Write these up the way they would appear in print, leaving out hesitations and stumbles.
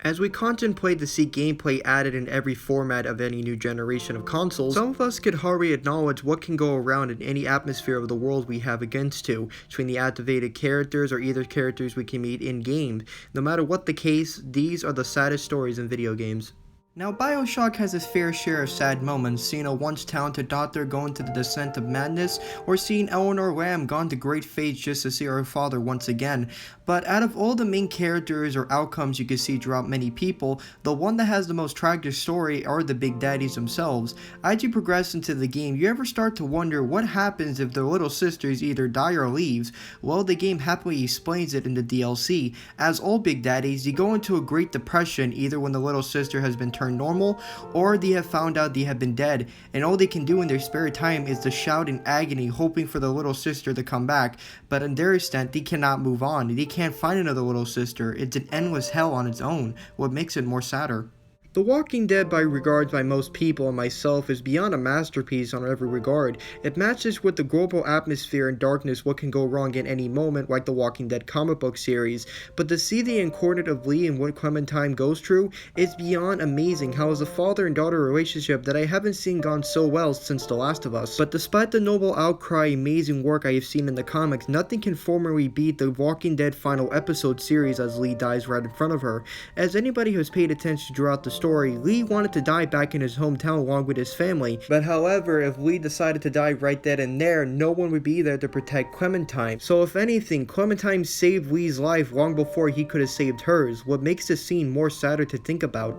As we contemplate to see gameplay added in every format of any new generation of consoles, some of us could hardly acknowledge what can go around in any atmosphere of the world we have against to, between the activated characters or either characters we can meet in-game. No matter what the case, these are the saddest stories in video games. Now, Bioshock has its fair share of sad moments, seeing a once talented doctor go into the descent of madness, or seeing Eleanor Lamb gone to great fates just to see her father once again. But out of all the main characters or outcomes you can see throughout many people, the one that has the most tragic story are the big daddies themselves. As you progress into the game, you ever start to wonder what happens if their little sisters either die or leaves? Well, the game happily explains it in the DLC. As all big daddies, you go into a great depression either when the little sister has been turned normal, or they have found out they have been dead, and all they can do in their spare time is to shout in agony hoping for the little sister to come back, but in their extent they cannot move on, they can't find another little sister. It's an endless hell on its own, what makes it more sadder. The Walking Dead, by regards by most people and myself, is beyond a masterpiece on every regard. It matches with the global atmosphere and darkness what can go wrong at any moment, like the Walking Dead comic book series, but to see the incarnate of Lee and what Clementine goes through is beyond amazing. How is a father and daughter relationship that I haven't seen gone so well since The Last of Us. But despite the noble outcry, amazing work I have seen in the comics, nothing can formally beat the Walking Dead final episode series as Lee dies right in front of her. As anybody who has paid attention throughout the story, Lee wanted to die back in his hometown along with his family, but however, if Lee decided to die right then and there, no one would be there to protect Clementine. So if anything, Clementine saved Lee's life long before he could have saved hers, what makes this scene more sadder to think about.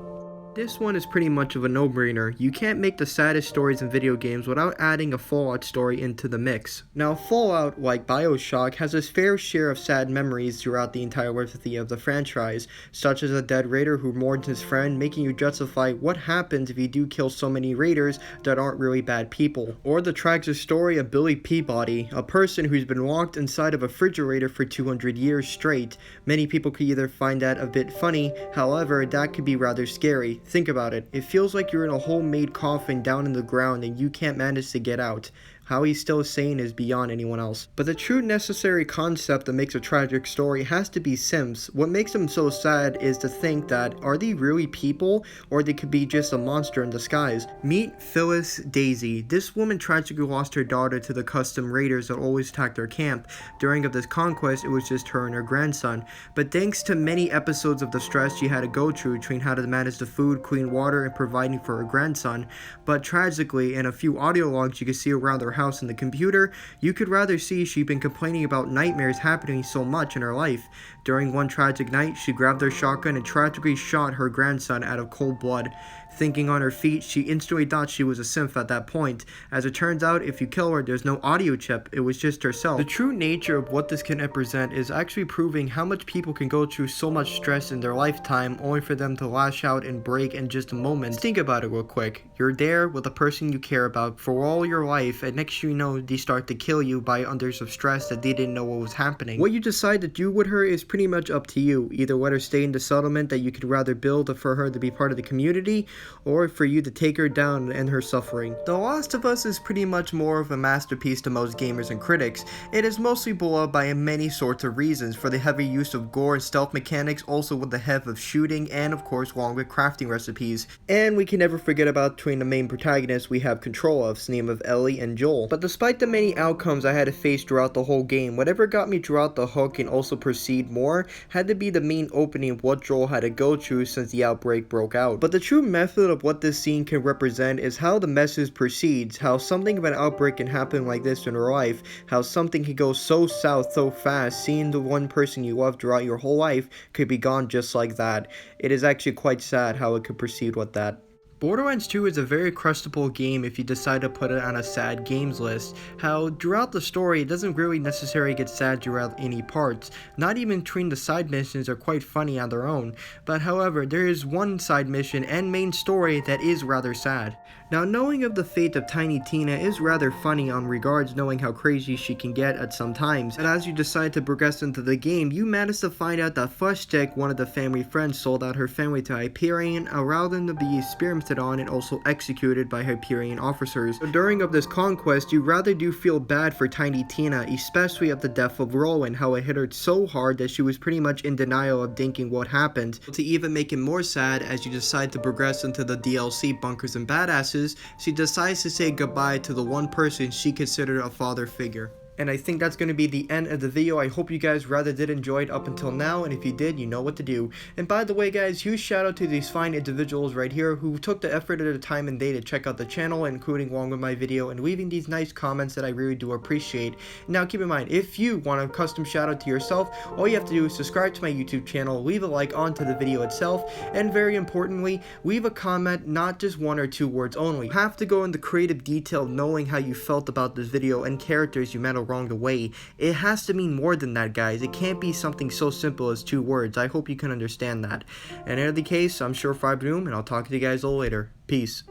This one is pretty much of a no-brainer. You can't make the saddest stories in video games without adding a Fallout story into the mix. Now, Fallout, like Bioshock, has its fair share of sad memories throughout the entire length of the franchise, such as a dead raider who mourns his friend, making you justify what happens if you do kill so many raiders that aren't really bad people. Or the tragic story of Billy Peabody, a person who's been locked inside of a refrigerator for 200 years straight. Many people could either find that a bit funny, however, that could be rather scary. Think about it. It feels like you're in a homemade coffin down in the ground and you can't manage to get out. How he's still sane is beyond anyone else. But the true necessary concept that makes a tragic story has to be Sims. What makes them so sad is to think that, are they really people, or they could be just a monster in disguise? Meet Phyllis Daisy. This woman tragically lost her daughter to the custom raiders that always attacked their camp. During of this conquest, it was just her and her grandson. But thanks to many episodes of the stress she had to go through, between how to manage the food, clean water, and providing for her grandson. But tragically, in a few audio logs you can see around their house in the computer, you could rather see she'd been complaining about nightmares happening so much in her life. During one tragic night, she grabbed her shotgun and tragically shot her grandson out of cold blood. Thinking on her feet, she instantly thought she was a synth at that point. As it turns out, if you kill her, there's no audio chip, it was just herself. The true nature of what this can represent is actually proving how much people can go through so much stress in their lifetime only for them to lash out and break in just a moment. Think about it real quick. You're there with a person you care about for all your life, and next you know, they start to kill you by unders of stress that they didn't know what was happening. What you decide to do with her is pretty much up to you. Either let her stay in the settlement that you could rather build for her to be part of the community, or for you to take her down and end her suffering. The Last of Us is pretty much more of a masterpiece to most gamers and critics. It is mostly beloved by many sorts of reasons, for the heavy use of gore and stealth mechanics, also with the heavy of shooting, and of course along with crafting recipes. And we can never forget about between the main protagonists we have control of, name of Ellie and Joel. But despite the many outcomes I had to face throughout the whole game, whatever got me throughout the hook and also proceed more had to be the main opening of what Joel had to go through since the outbreak broke out. But the true method of what this scene can represent is how the message proceeds, how something of an outbreak can happen like this in real life, how something can go so south so fast, seeing the one person you love throughout your whole life could be gone just like that. It is actually quite sad how it could proceed with that. Borderlands 2 is a very crushable game if you decide to put it on a sad games list. How throughout the story it doesn't really necessarily get sad throughout any parts. Not even between the side missions are quite funny on their own. But however, there is one side mission and main story that is rather sad. Now, knowing of the fate of Tiny Tina is rather funny on regards knowing how crazy she can get at some times. And as you decide to progress into the game, you manage to find out that Fleshstick, one of the family friends, sold out her family to Hyperion, allowed them to be experimented acted on and also executed by Hyperion officers. So during of this conquest, you rather do feel bad for Tiny Tina, especially at the death of Rowan, how it hit her so hard that she was pretty much in denial of thinking what happened. To even make it more sad, as you decide to progress into the DLC Bunkers and Badasses, she decides to say goodbye to the one person she considered a father figure. And I think that's going to be the end of the video. I hope you guys rather did enjoy it up until now, and if you did, you know what to do. And by the way guys, huge shout out to these fine individuals right here who took the effort of their time and day to check out the channel, including along with my video, and leaving these nice comments that I really do appreciate. Now keep in mind, if you want a custom shout out to yourself, all you have to do is subscribe to my YouTube channel, leave a like onto the video itself, and very importantly, leave a comment, not just 1 or 2 words only. You have to go into creative detail knowing how you felt about this video and characters you met along the way. It has to mean more than that, guys. It can't be something so simple as 2 words. I hope you can understand that. And in any case, I'm Surefire Bloom, and I'll talk to you guys all later. Peace.